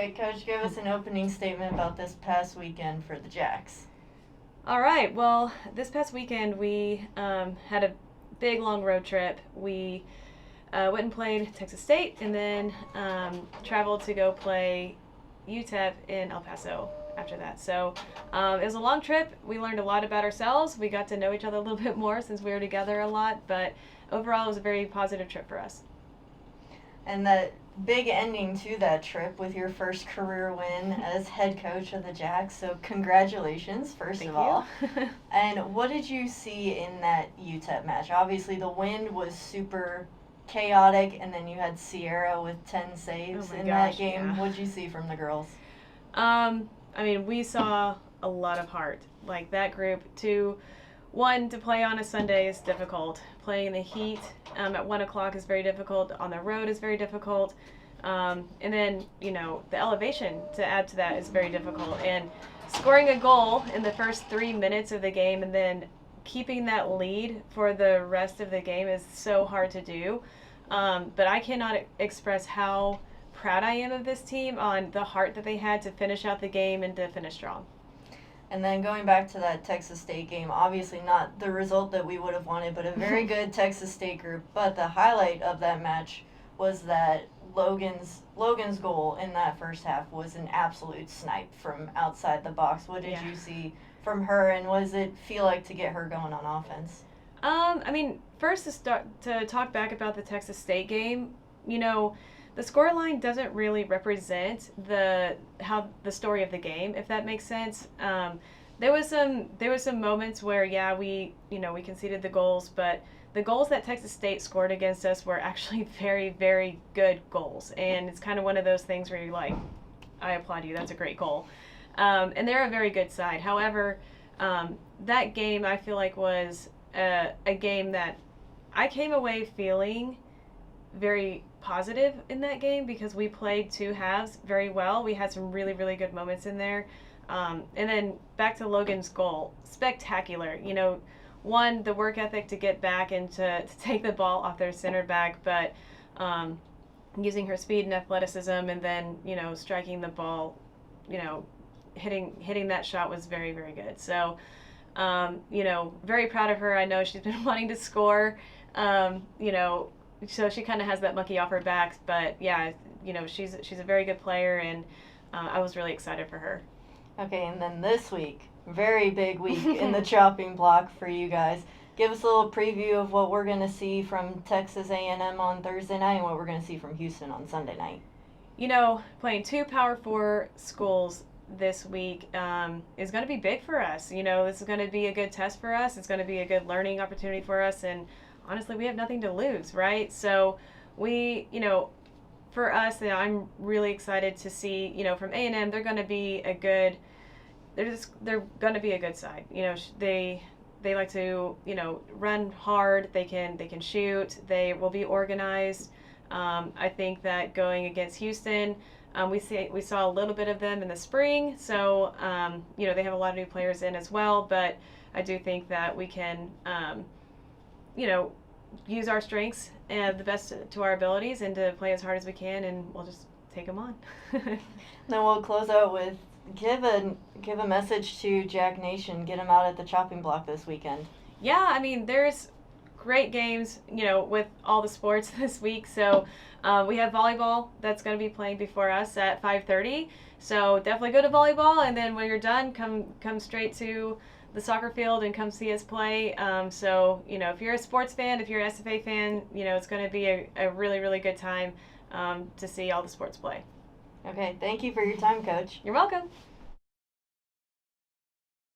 Okay, Coach, give us an opening statement about this past weekend for the Jacks. All right. Well, this past weekend we had a big long road trip. We went and played Texas State, and then traveled to go play UTEP in El Paso after that. So it was a long trip. We learned a lot about ourselves. We got to know each other a little bit more since we were together a lot. But overall, it was a very positive trip for us. And that big ending to that trip with your first career win as head coach of the Jacks. So congratulations, first Thank of all. you. And what did you see in that UTEP match? Obviously, the wind was super chaotic, and then you had Sierra with 10 saves Oh my in gosh, that game. yeah. What did you see from the girls? I mean, we saw a lot of heart. Like that group, to play on a Sunday is difficult. Playing in the heat at 1 o'clock is very difficult. On the road is very difficult. And then, the elevation to add to that is very difficult. And scoring a goal in the first 3 minutes of the game and then keeping that lead for the rest of the game is so hard to do. But I cannot express how proud I am of this team on the heart that they had to finish out the game and to finish strong. And then going back to that Texas State game, obviously not the result that we would have wanted, but a very good Texas State group. But the highlight of that match was that Logan's goal in that first half was an absolute snipe from outside the box. What did you see from her, and what does it feel like to get her going on offense? I mean, first to talk back about the Texas State game, the scoreline doesn't really represent the story of the game, if that makes sense. There was some moments where we conceded the goals, but the goals that Texas State scored against us were actually very, very good goals, and it's kind of one of those things where you're like, I applaud you, that's a great goal. And they're a very good side. However, that game I feel like was a game that I came away feeling very positive in that game because we played two halves very well. We had some really, really good moments in there. And then back to Logan's goal, spectacular. One, the work ethic to get back and to take the ball off their center back, but using her speed and athleticism, and then striking the ball, hitting that shot was very, very good. So very proud of her. I know she's been wanting to score. So she kind of has that monkey off her back, but yeah, she's a very good player, and I was really excited for her. Okay, and then this week, very big week in the chopping block for you guys. Give us a little preview of what we're going to see from Texas A&M on Thursday night and what we're going to see from Houston on Sunday night. Playing two Power 4 schools this week is going to be big for us. This is going to be a good test for us. It's going to be a good learning opportunity for us, and honestly, we have nothing to lose, right? So for us, I'm really excited to see, from A&M, they're going to be they're going to be a good side. They like to, run hard. They can shoot. They will be organized. I think that going against Houston, we saw a little bit of them in the spring. So, they have a lot of new players in as well. But I do think that we can, use our strengths and the best to our abilities and to play as hard as we can, and we'll just take them on. Then we'll close out with give a message to Jack Nation. Get them out at the chopping block this weekend. Yeah, I mean, there's great games, with all the sports this week. So we have volleyball that's going to be playing before us at 5:30. So definitely go to volleyball, and then when you're done, come straight to the soccer field and come see us play. So, if you're a sports fan, if you're an SFA fan, it's going to be a really, really good time to see all the sports play. Okay, thank you for your time, Coach. You're welcome.